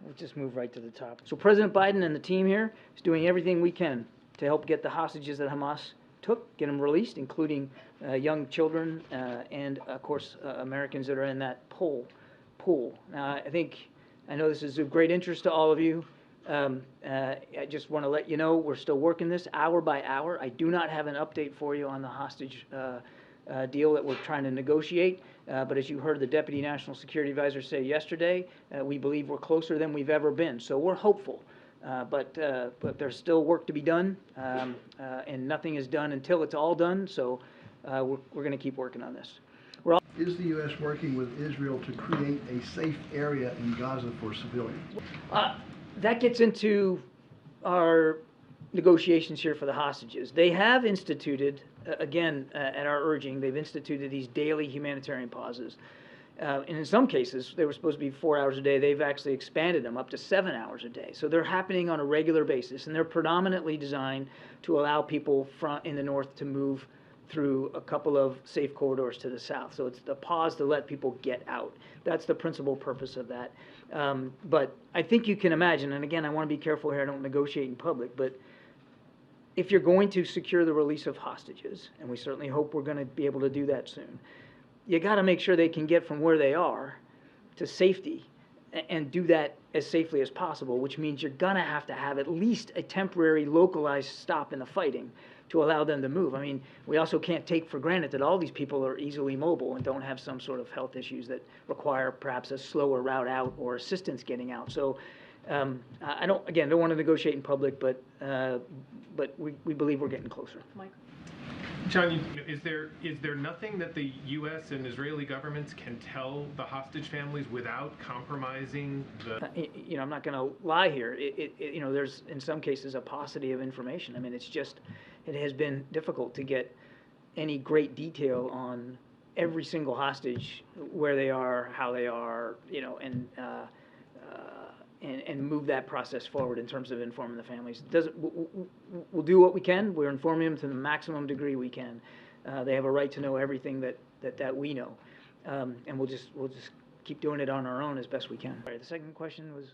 We'll just move right to the top. So President Biden and the team here is doing everything we can to help get the hostages that Hamas took, get them released, including young children and, of course, Americans that are in that pool. Now, I know this is of great interest to all of you. I just want to let you know we're still working this hour by hour. I do not have an update for you on the hostage deal that we're trying to negotiate. But as you heard the Deputy National Security Advisor say yesterday, we believe we're closer than we've ever been. So we're hopeful. But there's still work to be done, and nothing is done until it's all done. So we're going to keep working on this. Is the U.S. working with Israel to create a safe area in Gaza for civilians? That gets into our negotiations here for the hostages. They have instituted, again, at our urging, they've instituted these daily humanitarian pauses. And in some cases, they were supposed to be 4 hours a day. They've actually expanded them up to 7 hours a day. So they're happening on a regular basis, and they're predominantly designed to allow people in the north to move through a couple of safe corridors to the south. So it's the pause to let people get out. That's the principal purpose of that. But I think you can imagine, and again, I want to be careful here, I don't negotiate in public, but if you're going to secure the release of hostages, and we certainly hope we're going to be able to do that soon, you got to make sure they can get from where they are to safety and do that as safely as possible, which means you're gonna have to have at least a temporary localized stop in the fighting to allow them to move. I mean, we also can't take for granted that all these people are easily mobile and don't have some sort of health issues that require perhaps a slower route out or assistance getting out. So I don't want to negotiate in public, but we believe we're getting closer. Mike? John, is there nothing that the U.S. and Israeli governments can tell the hostage families without compromising the? I'm not going to lie here. There's in some cases a paucity of information. I mean, it has been difficult to get any great detail on every single hostage, where they are, how they are, and move that process forward in terms of informing the families. We'll do what we can. We're informing them to the maximum degree we can. They have a right to know everything that we know, and we'll just keep doing it on our own as best we can. All right, the second question was?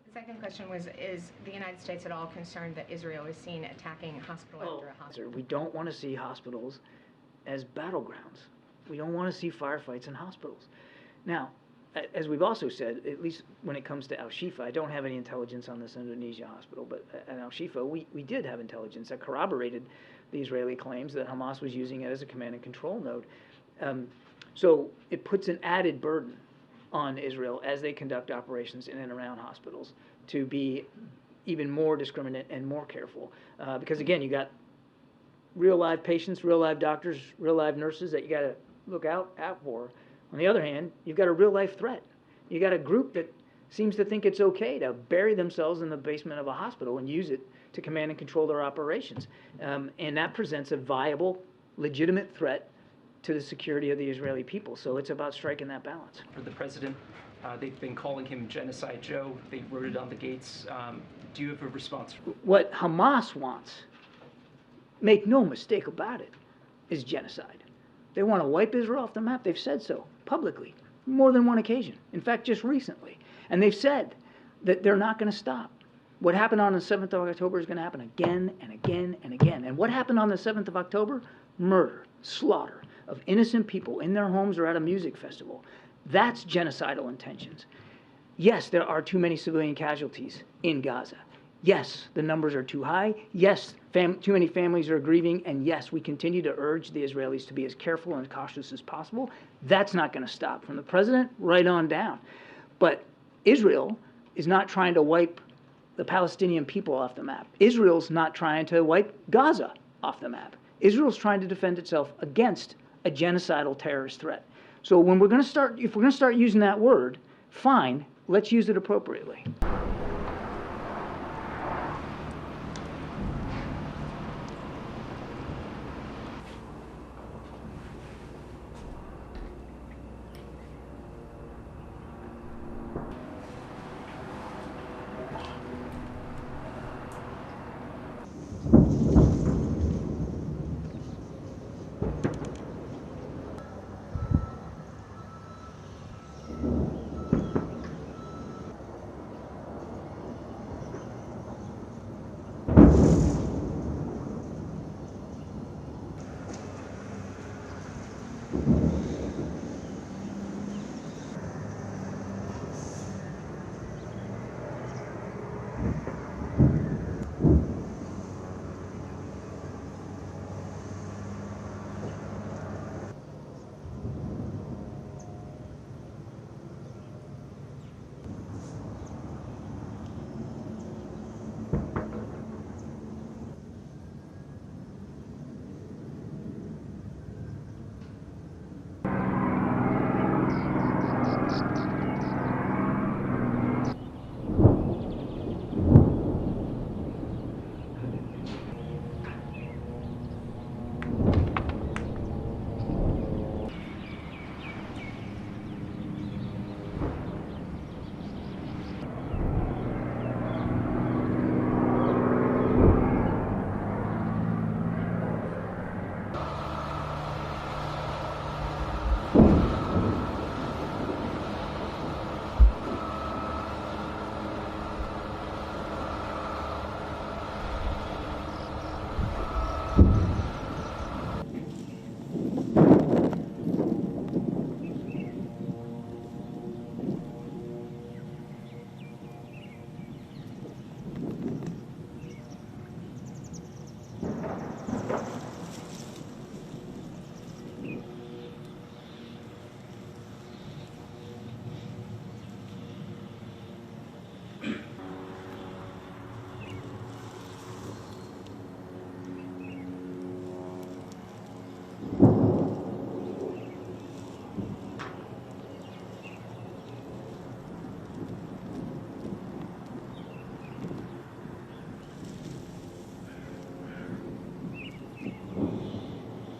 The second question was, is the United States at all concerned that Israel is seen attacking a hospital after a hospital? We don't want to see hospitals as battlegrounds. We don't want to see firefights in hospitals. Now, as we've also said, at least when it comes to Al-Shifa, I don't have any intelligence on this Indonesia hospital, but at Al-Shifa, we did have intelligence that corroborated the Israeli claims that Hamas was using it as a command and control node. So it puts an added burden on Israel as they conduct operations in and around hospitals to be even more discriminate and more careful. Because again, you got real live patients, real live doctors, real live nurses that you got to look out for. On the other hand, you've got a real life threat. You got a group that seems to think it's okay to bury themselves in the basement of a hospital and use it to command and control their operations. And that presents a viable, legitimate threat to the security of the Israeli people. So it's about striking that balance. For the president, they've been calling him Genocide Joe. They wrote it on the gates. Do you have a response? What Hamas wants, make no mistake about it, is genocide. They want to wipe Israel off the map. They've said so publicly, more than one occasion. In fact, just recently. And they've said that they're not going to stop. What happened on the 7th of October is going to happen again and again and again. And what happened on the 7th of October? Murder, slaughter of innocent people in their homes or at a music festival. That's genocidal intentions. Yes, there are too many civilian casualties in Gaza. Yes, the numbers are too high. Yes, too many families are grieving. And yes, we continue to urge the Israelis to be as careful and cautious as possible. That's not going to stop, from the president right on down. But Israel is not trying to wipe the Palestinian people off the map. Israel's not trying to wipe Gaza off the map. Israel's trying to defend itself against a genocidal terrorist threat. So when if we're going to start using that word, fine, let's use it appropriately.